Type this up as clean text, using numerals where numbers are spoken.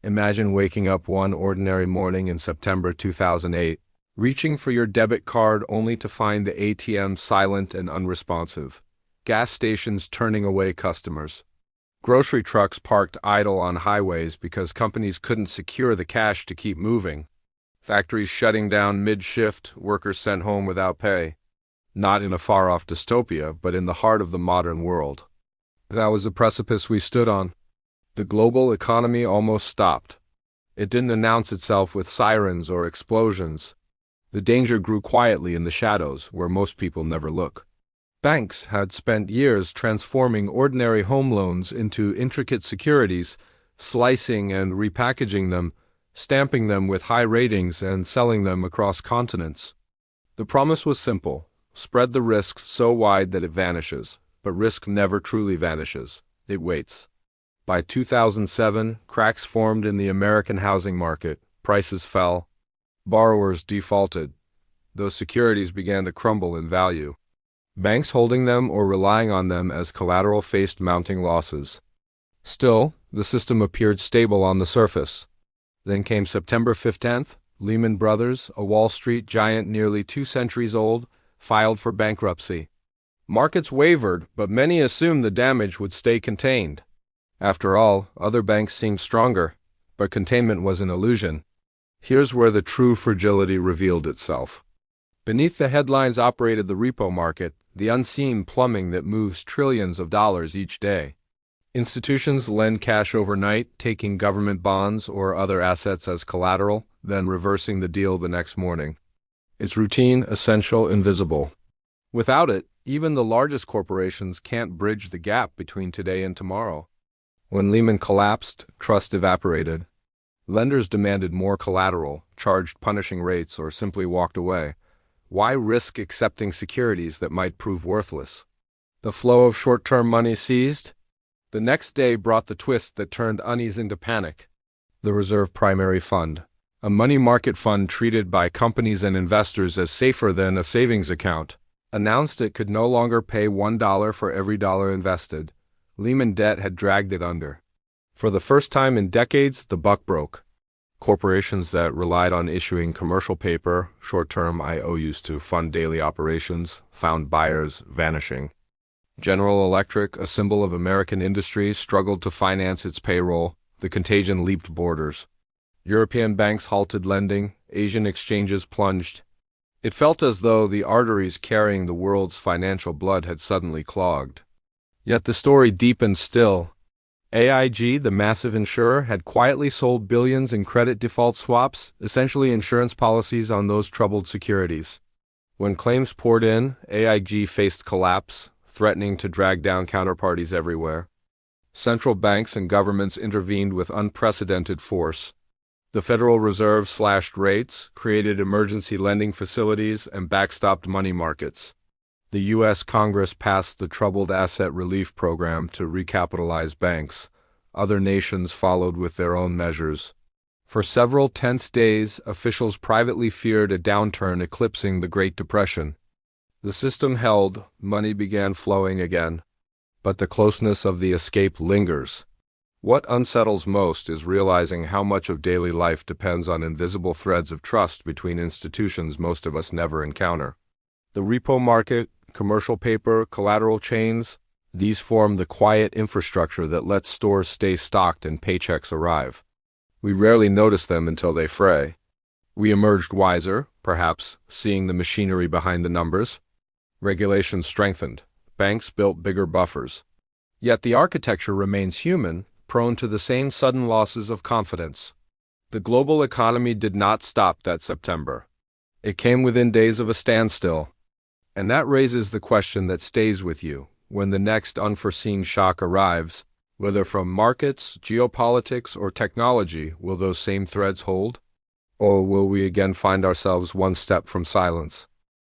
Imagine waking up one ordinary morning in September 2008, reaching for your debit card only to find the ATM silent and unresponsive, gas stations turning away customers, grocery trucks parked idle on highways because companies couldn't secure the cash to keep moving, factories shutting down mid-shift, workers sent home without pay. Not in a far-off dystopia, but in the heart of the modern world. That was the precipice we stood on. The global economy almost stopped. It didn't announce itself with sirens or explosions. The danger grew quietly in the shadows, where most people never look. Banks had spent years transforming ordinary home loans into intricate securities, slicing and repackaging them, stamping them with high ratings and selling them across continents. The promise was simple: spread the risk so wide that it vanishes, but risk never truly vanishes. It waits. By 2007, cracks formed in the American housing market, prices fell, borrowers defaulted. Those securities began to crumble in value. Banks holding them or relying on them as collateral faced mounting losses. Still, the system appeared stable on the surface. Then came September 15th, Lehman Brothers, a Wall Street giant nearly 2 centuries old, filed for bankruptcy. Markets wavered, but many assumed the damage would stay contained. After all, other banks seemed stronger, but containment was an illusion. Here's where the true fragility revealed itself. Beneath the headlines operated the repo market, the unseen plumbing that moves trillions of dollars each day. Institutions lend cash overnight, taking government bonds or other assets as collateral, then reversing the deal the next morning. It's routine, essential, invisible. Without it, even the largest corporations can't bridge the gap between today and tomorrow. When Lehman collapsed, trust evaporated. Lenders demanded more collateral, charged punishing rates, or simply walked away. Why risk accepting securities that might prove worthless? The flow of short-term money ceased. The next day brought the twist that turned unease into panic. The Reserve Primary Fund, a money market fund treated by companies and investors as safer than a savings account, announced it could no longer pay $1 for every dollar invested. Lehman debt had dragged it under. For the first time in decades, the buck broke. Corporations that relied on issuing commercial paper, short-term IOUs to fund daily operations, found buyers vanishing. General Electric, a symbol of American industry, struggled to finance its payroll. The contagion leaped borders. European banks halted lending. Asian exchanges plunged. It felt as though the arteries carrying the world's financial blood had suddenly clogged. Yet the story deepened still. AIG, the massive insurer, had quietly sold billions in credit default swaps, essentially insurance policies on those troubled securities. When claims poured in, AIG faced collapse, threatening to drag down counterparties everywhere. Central banks and governments intervened with unprecedented force. The Federal Reserve slashed rates, created emergency lending facilities, and backstopped money markets. The U.S. Congress passed the Troubled Asset Relief Program to recapitalize banks. Other nations followed with their own measures. For several tense days, officials privately feared a downturn eclipsing the Great Depression. The system held, money began flowing again. But the closeness of the escape lingers. What unsettles most is realizing how much of daily life depends on invisible threads of trust between institutions most of us never encounter. The repo market, commercial paper, collateral chains, these form the quiet infrastructure that lets stores stay stocked and paychecks arrive. We rarely notice them until they fray. We emerged wiser, perhaps, seeing the machinery behind the numbers. Regulations strengthened. Banks built bigger buffers. Yet the architecture remains human, prone to the same sudden losses of confidence. The global economy did not stop that September. It came within days of a standstill. And that raises the question that stays with you. When the next unforeseen shock arrives, whether from markets, geopolitics, or technology, will those same threads hold? Or will we again find ourselves one step from silence?